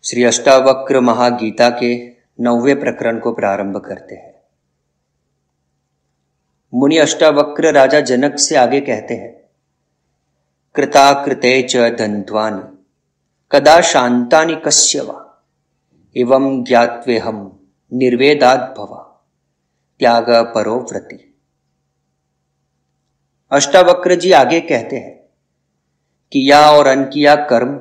श्री अष्टावक्र महागीता के 9वें प्रकरण को प्रारंभ करते हैं। मुनि अष्टावक्र राजा जनक से आगे कहते हैं, कृता कृते च दंद्वानि कदा शांतानि कस्य वा एवं ज्ञात्वेहम निर्वेदाद् भवा त्याग परो व्रति। अष्टावक्र जी आगे कहते हैं, किया और अनकिया कर्म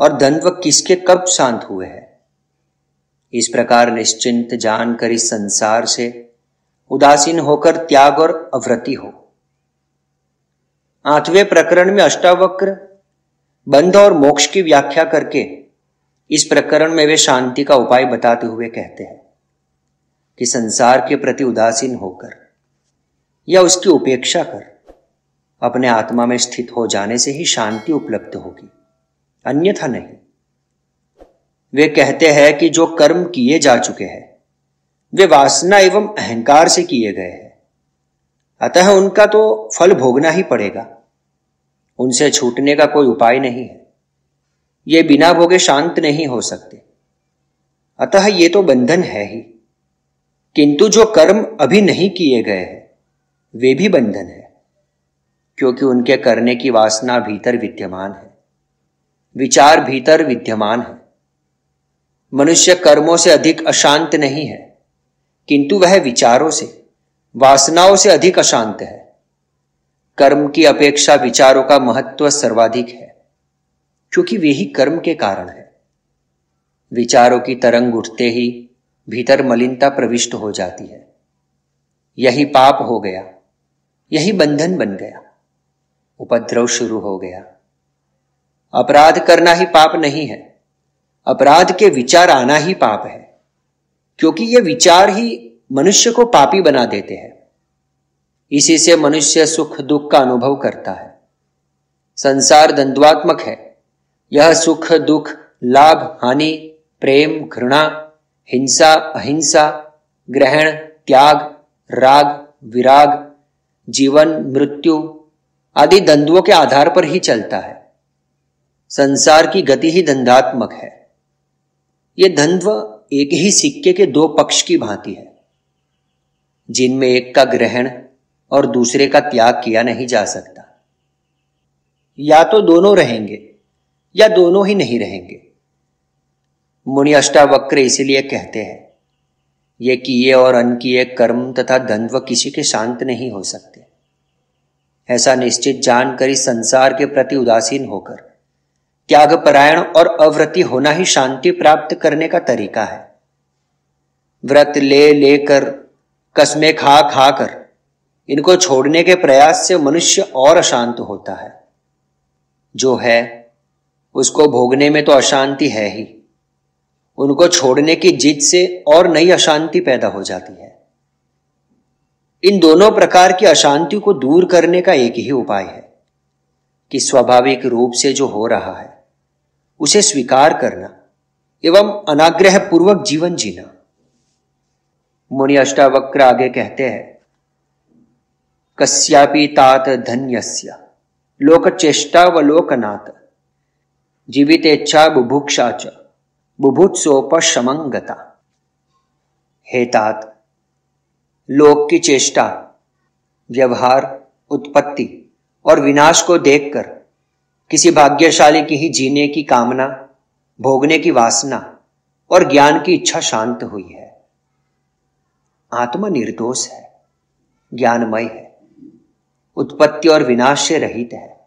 और द्वंद्व किसके कब शांत हुए हैं। इस प्रकार निश्चिंत जानकर इस संसार से उदासीन होकर त्याग और अव्रति हो। 8वें प्रकरण में अष्टावक्र बंध और मोक्ष की व्याख्या करके इस प्रकरण में वे शांति का उपाय बताते हुए कहते हैं कि संसार के प्रति उदासीन होकर या उसकी उपेक्षा कर अपने आत्मा में स्थित हो जाने से ही शांति उपलब्ध होगी, अन्यथा नहीं। वे कहते हैं कि जो कर्म किए जा चुके हैं वे वासना एवं अहंकार से किए गए हैं, अतः उनका तो फल भोगना ही पड़ेगा। उनसे छूटने का कोई उपाय नहीं है। ये बिना भोगे शांत नहीं हो सकते, अतः ये तो बंधन है ही। किंतु जो कर्म अभी नहीं किए गए हैं वे भी बंधन है, क्योंकि उनके करने की वासना भीतर विद्यमान है, विचार भीतर विद्यमान है। मनुष्य कर्मों से अधिक अशांत नहीं है, किंतु वह विचारों से, वासनाओं से अधिक अशांत है। कर्म की अपेक्षा विचारों का महत्व सर्वाधिक है, क्योंकि वे ही कर्म के कारण है। विचारों की तरंग उठते ही भीतर मलिनता प्रविष्ट हो जाती है। यही पाप हो गया, यही बंधन बन गया, उपद्रव शुरू हो गया। अपराध करना ही पाप नहीं है, अपराध के विचार आना ही पाप है, क्योंकि ये विचार ही मनुष्य को पापी बना देते हैं। इसी से मनुष्य सुख दुख का अनुभव करता है। संसार द्वंद्वात्मक है। यह सुख दुख, लाभ हानि, प्रेम घृणा, हिंसा अहिंसा, ग्रहण त्याग, राग विराग, जीवन मृत्यु आदि द्वंद्वों के आधार पर ही चलता है। संसार की गति ही द्वंद्वात्मक है। ये द्वंद्व एक ही सिक्के के दो पक्ष की भांति है, जिनमें एक का ग्रहण और दूसरे का त्याग किया नहीं जा सकता। या तो दोनों रहेंगे या दोनों ही नहीं रहेंगे। मुनि अष्टावक्र इसलिए कहते हैं, ये किए और अनकिए कर्म तथा द्वंद्व किसी के शांत नहीं हो सकते। ऐसा निश्चित जानकर इस संसार के प्रति उदासीन होकर त्याग परायण और अव्रति होना ही शांति प्राप्त करने का तरीका है। व्रत ले लेकर, कसमें खा खाकर इनको छोड़ने के प्रयास से मनुष्य और अशांत होता है। जो है उसको भोगने में तो अशांति है ही, उनको छोड़ने की जिद से और नई अशांति पैदा हो जाती है। इन दोनों प्रकार की अशांति को दूर करने का एक ही उपाय है कि स्वाभाविक रूप से जो हो रहा है उसे स्वीकार करना एवं अनाग्रह पूर्वक जीवन जीना। मुनि अष्टावक्र आगे कहते हैं, कस्यापि तात धन्यस्य लोकचेष्टा व लोकनाथ जीवितेच्छा बुभुक्षा च बुभुत्सोपशमंगता। हे तात, लोक की चेष्टा, व्यवहार, उत्पत्ति और विनाश को देखकर किसी भाग्यशाली की ही जीने की कामना, भोगने की वासना और ज्ञान की इच्छा शांत हुई है। आत्मा निर्दोष है, ज्ञानमय है, उत्पत्ति और विनाश से रहित है,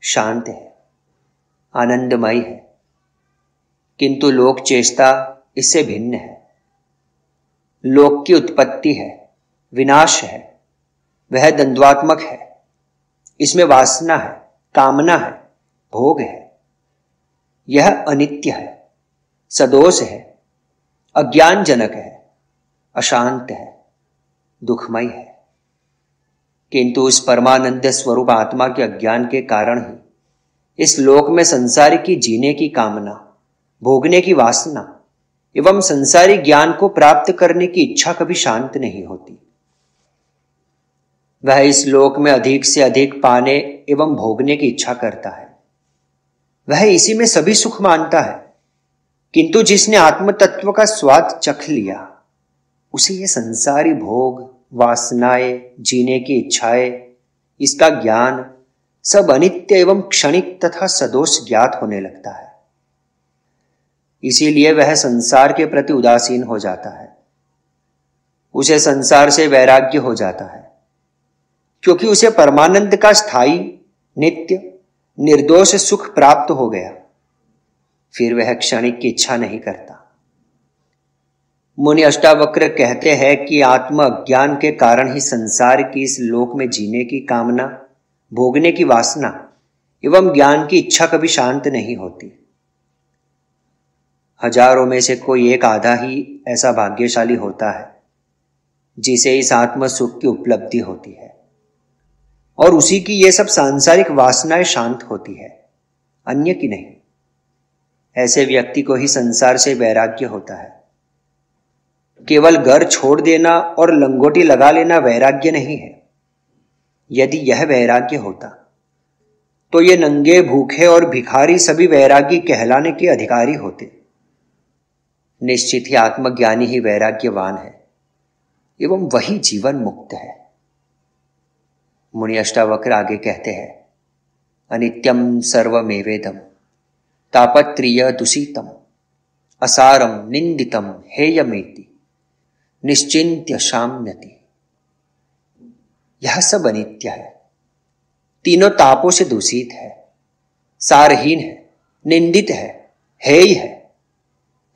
शांत है, आनंदमय है। किंतु लोक चेष्टा इससे भिन्न है। लोक की उत्पत्ति है, विनाश है, वह द्वंद्वात्मक है। इसमें वासना है, कामना है, भोग है। यह अनित्य है, सदोष है, अज्ञानजनक है, अशांत है, दुखमय है। किंतु उस परमानंद स्वरूप आत्मा के अज्ञान के कारण ही इस लोक में संसारी की जीने की कामना, भोगने की वासना एवं संसारी ज्ञान को प्राप्त करने की इच्छा कभी शांत नहीं होती। वह इस लोक में अधिक से अधिक पाने एवं भोगने की इच्छा करता है। वह इसी में सभी सुख मानता है। किंतु जिसने आत्म तत्व का स्वाद चख लिया, उसे ये संसारी भोग, वासनाएं, जीने की इच्छाएं, इसका ज्ञान सब अनित्य एवं क्षणिक तथा सदोष ज्ञात होने लगता है। इसीलिए वह संसार के प्रति उदासीन हो जाता है, उसे संसार से वैराग्य हो जाता है, क्योंकि उसे परमानंद का स्थायी, नित्य, निर्दोष सुख प्राप्त हो गया। फिर वह क्षणिक की इच्छा नहीं करता। मुनि अष्टावक्र कहते हैं कि आत्म अज्ञान के कारण ही संसार की इस लोक में जीने की कामना, भोगने की वासना एवं ज्ञान की इच्छा कभी शांत नहीं होती। हजारों में से कोई एक आधा ही ऐसा भाग्यशाली होता है जिसे इस आत्म सुख की उपलब्धि होती है, और उसी की ये सब सांसारिक वासनाएं शांत होती है, अन्य की नहीं। ऐसे व्यक्ति को ही संसार से वैराग्य होता है। केवल घर छोड़ देना और लंगोटी लगा लेना वैराग्य नहीं है। यदि यह वैराग्य होता तो ये नंगे, भूखे और भिखारी सभी वैरागी कहलाने के अधिकारी होते। निश्चित ही आत्मज्ञानी ही वैराग्यवान है एवं वही जीवन मुक्त है। मुनि अष्टावक्र आगे कहते हैं, अनित्यम सर्वमेवेदम तापत्रिय दूषितम असारम निंदितम हेयमेति निश्चिंत्य शाम्यति। यह सब अनित्य है, तीनों तापों से दूषित है, सारहीन है, निंदित है, हेय है।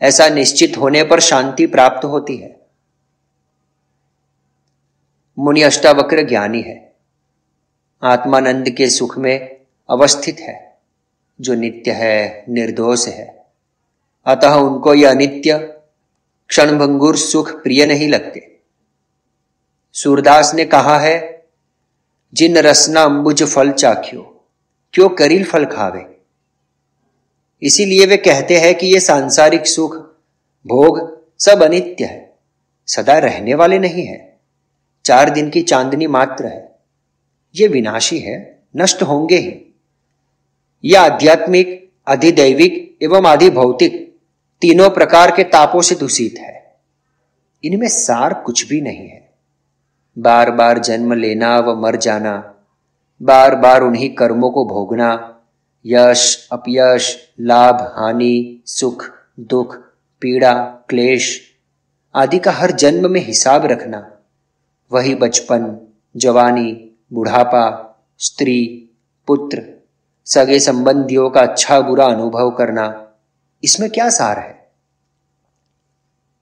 ऐसा निश्चित होने पर शांति प्राप्त होती है। मुनि अष्टावक्र ज्ञानी है, आत्मानंद के सुख में अवस्थित है, जो नित्य है, निर्दोष है। अतः उनको यह अनित्य, क्षणभंगुर सुख प्रिय नहीं लगते। सूरदास ने कहा है, जिन रसना अंबुज फल चाख्यो, क्यों करील फल खावे। इसीलिए वे कहते हैं कि ये सांसारिक सुख, भोग सब अनित्य है, सदा रहने वाले नहीं है, 4 दिन की चांदनी मात्र है। ये विनाशी है, नष्ट होंगे ही। यह आध्यात्मिक, अधिदैविक एवं आधिभौतिक तीनों प्रकार के तापों से दूषित है। इनमें सार कुछ भी नहीं है। बार बार जन्म लेना व मर जाना, बार बार उन्हीं कर्मों को भोगना, यश अपयश, लाभ हानि, सुख दुख, पीड़ा क्लेश आदि का हर जन्म में हिसाब रखना, वही बचपन, जवानी, बुढ़ापा, स्त्री, पुत्र, सगे संबंधियों का अच्छा बुरा अनुभव करना, इसमें क्या सार है।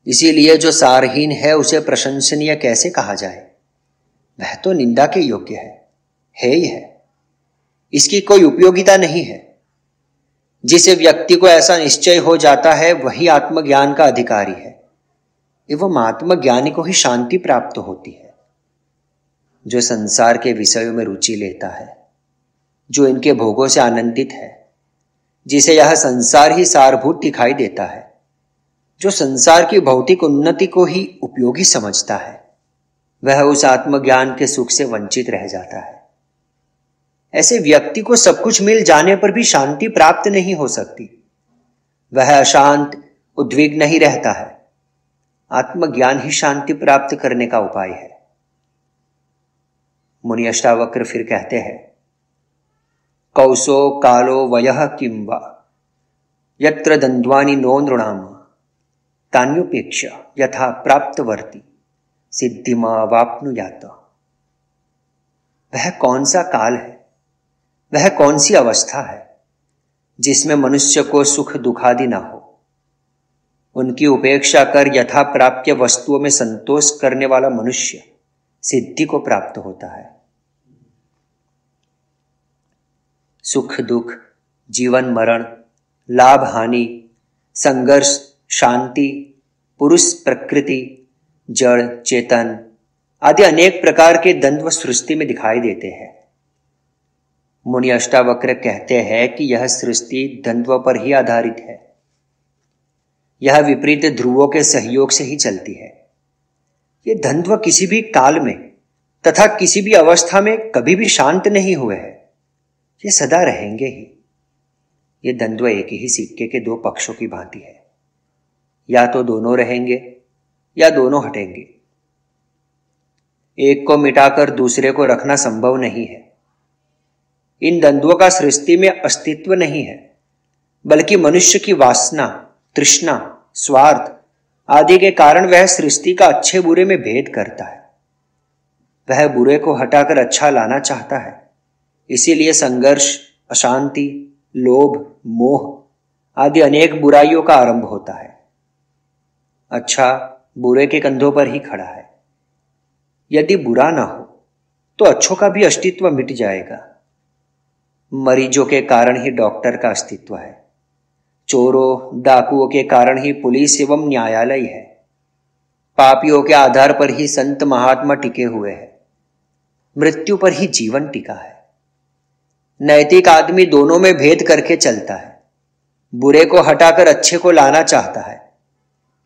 इसीलिए जो सारहीन है उसे प्रशंसनीय कैसे कहा जाए। वह तो निंदा के योग्य है ही है। इसकी कोई उपयोगिता नहीं है। जिसे व्यक्ति को ऐसा निश्चय हो जाता है वही आत्मज्ञान का अधिकारी है एवं आत्मज्ञानी को ही शांति प्राप्त होती है। जो संसार के विषयों में रुचि लेता है, जो इनके भोगों से आनंदित है, जिसे यह संसार ही सारभूत दिखाई देता है, जो संसार की भौतिक उन्नति को ही उपयोगी समझता है, वह उस आत्मज्ञान के सुख से वंचित रह जाता है। ऐसे व्यक्ति को सब कुछ मिल जाने पर भी शांति प्राप्त नहीं हो सकती। वह अशांत, उद्विग्न नहीं रहता है। आत्मज्ञान ही शांति प्राप्त करने का उपाय है। मुनि अष्टावक्र फिर कहते हैं, कौसो कालो वयः किं वा यत्र द्वंद्वानि नो नृणाम तान्युपेक्ष्य यथा प्राप्तवर्ती सिद्धिमावाप्नुयात्। वह कौन सा काल है, वह कौन सी अवस्था है जिसमें मनुष्य को सुख दुखादि ना हो। उनकी उपेक्षा कर यथा प्राप्य वस्तुओं में संतोष करने वाला मनुष्य सिद्धि को प्राप्त होता है। सुख दुख, जीवन मरण, लाभ हानि, संघर्ष, शांति, पुरुष प्रकृति, जड़ चेतन आदि अनेक प्रकार के द्वंद्व सृष्टि में दिखाई देते हैं। मुनि अष्टावक्र कहते हैं कि यह सृष्टि द्वंद्व पर ही आधारित है। यह विपरीत ध्रुवों के सहयोग से ही चलती है। ये द्वंद्व किसी भी काल में तथा किसी भी अवस्था में कभी भी शांत नहीं हुए हैं। ये सदा रहेंगे ही। ये द्वंद्व एक ही सिक्के के 2 पक्षों की भांति है। या तो दोनों रहेंगे या दोनों हटेंगे। एक को मिटाकर दूसरे को रखना संभव नहीं है। इन द्वंद्वों का सृष्टि में अस्तित्व नहीं है, बल्कि मनुष्य की वासना, तृष्णा, स्वार्थ आदि के कारण वह सृष्टि का अच्छे बुरे में भेद करता है। वह बुरे को हटाकर अच्छा लाना चाहता है। इसीलिए संघर्ष, अशांति, लोभ, मोह आदि अनेक बुराइयों का आरंभ होता है। अच्छा बुरे के कंधों पर ही खड़ा है। यदि बुरा ना हो तो अच्छों का भी अस्तित्व मिट जाएगा। मरीजों के कारण ही डॉक्टर का अस्तित्व है। चोरों, डाकुओं के कारण ही पुलिस एवं न्यायालय है। पापियों के आधार पर ही संत महात्मा टिके हुए हैं। मृत्यु पर ही जीवन टिका है। नैतिक आदमी दोनों में भेद करके चलता है। बुरे को हटाकर अच्छे को लाना चाहता है,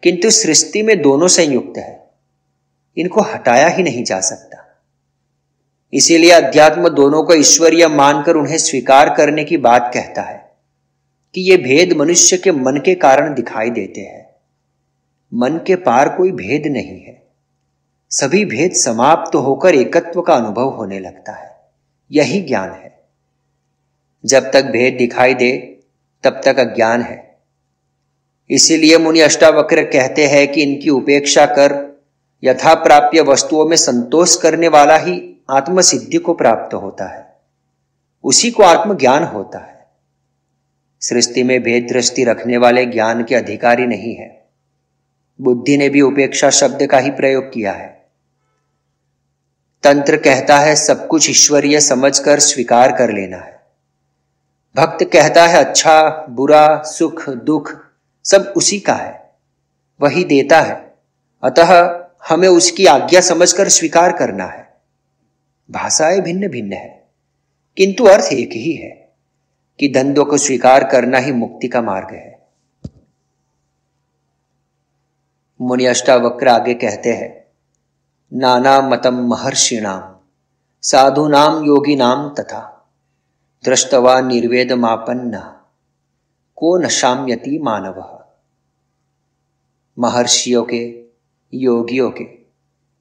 किंतु सृष्टि में दोनों संयुक्त है। इनको हटाया ही नहीं जा सकता। इसीलिए अध्यात्म दोनों को ईश्वरीय मानकर उन्हें स्वीकार करने की बात कहता है कि ये भेद मनुष्य के मन के कारण दिखाई देते हैं। मन के पार कोई भेद नहीं है। सभी भेद समाप्त होकर एकत्व का अनुभव होने लगता है। यही ज्ञान है। जब तक भेद दिखाई दे तब तक अज्ञान है। इसीलिए मुनि अष्टावक्र कहते हैं कि इनकी उपेक्षा कर यथा प्राप्य वस्तुओं में संतोष करने वाला ही आत्मसिद्धि को प्राप्त होता है। उसी को आत्मज्ञान होता है। सृष्टि में भेद दृष्टि रखने वाले ज्ञान के अधिकारी नहीं है। बुद्धि ने भी उपेक्षा शब्द का ही प्रयोग किया है। तंत्र कहता है सब कुछ ईश्वरीय समझकर स्वीकार कर लेना है। भक्त कहता है अच्छा बुरा, सुख दुख सब उसी का है, वही देता है, अतः हमें उसकी आज्ञा समझकर स्वीकार करना है। भाषाएं भिन्न भिन्न है, किंतु अर्थ एक ही है कि द्वंद्व को स्वीकार करना ही मुक्ति का मार्ग है। मुनि अष्टावक्र आगे कहते हैं, नाना मतम महर्षिणाम साधुनाम योगिनाम तथा दृष्टवा निर्वेदमापन्न को न शाम्यति मानवः। महर्षियों के, योगियों के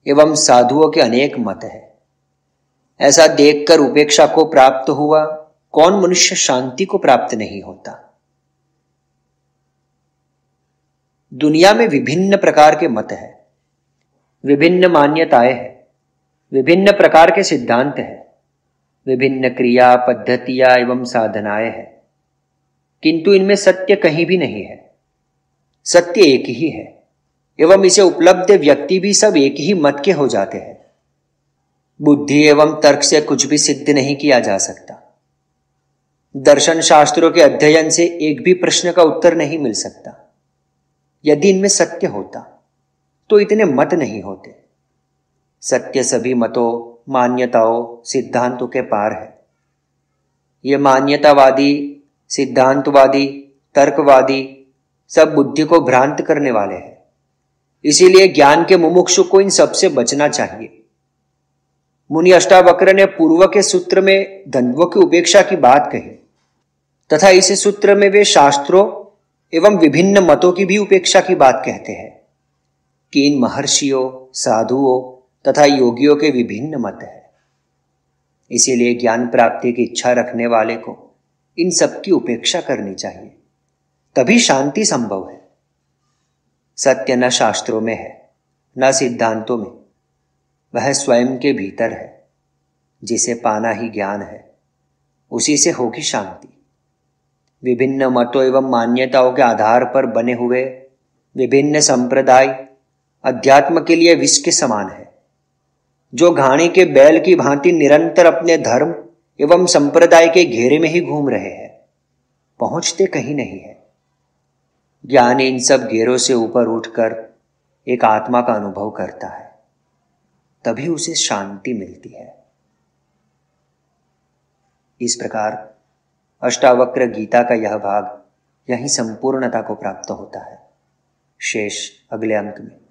एवं साधुओं के अनेक मत है। ऐसा देखकर उपेक्षा को प्राप्त हुआ कौन मनुष्य शांति को प्राप्त नहीं होता। दुनिया में विभिन्न प्रकार के मत है, विभिन्न मान्यताएं हैं, विभिन्न प्रकार के सिद्धांत हैं, विभिन्न क्रिया पद्धतियां एवं साधनाएं हैं, किंतु इनमें सत्य कहीं भी नहीं है। सत्य एक ही है एवं इसे उपलब्ध व्यक्ति भी सब एक ही मत के हो जाते हैं। बुद्धि एवं तर्क से कुछ भी सिद्ध नहीं किया जा सकता। दर्शन शास्त्रों के अध्ययन से एक भी प्रश्न का उत्तर नहीं मिल सकता। यदि इनमें सत्य होता तो इतने मत नहीं होते। सत्य सभी मतों, मान्यताओं, सिद्धांतों के पार है। ये मान्यतावादी, सिद्धांतवादी, तर्कवादी सब बुद्धि को भ्रांत करने वाले हैं। इसीलिए ज्ञान के मुमुक्षु को इन सबसे बचना चाहिए। मुनि अष्टावक्र ने पूर्व के सूत्र में द्वंद्वों की उपेक्षा की बात कही तथा इस सूत्र में वे शास्त्रों एवं विभिन्न मतों की भी उपेक्षा की बात कहते हैं कि इन महर्षियों, साधुओं तथा योगियों के विभिन्न मत हैं। इसीलिए ज्ञान प्राप्ति की इच्छा रखने वाले को इन सब की उपेक्षा करनी चाहिए, तभी शांति संभव है। सत्य न शास्त्रों में है न सिद्धांतों में, वह स्वयं के भीतर है। जिसे पाना ही ज्ञान है, उसी से होगी शांति। विभिन्न मतों एवं मान्यताओं के आधार पर बने हुए विभिन्न संप्रदाय अध्यात्म के लिए विष के समान है, जो घाणी के बैल की भांति निरंतर अपने धर्म एवं संप्रदाय के घेरे में ही घूम रहे हैं, पहुंचते कहीं नहीं है। ज्ञानी इन सब घेरों से ऊपर उठकर एक आत्मा का अनुभव करता है, तभी उसे शांति मिलती है। इस प्रकार अष्टावक्र गीता का यह भाग यहीं संपूर्णता को प्राप्त होता है। शेष अगले अंक में।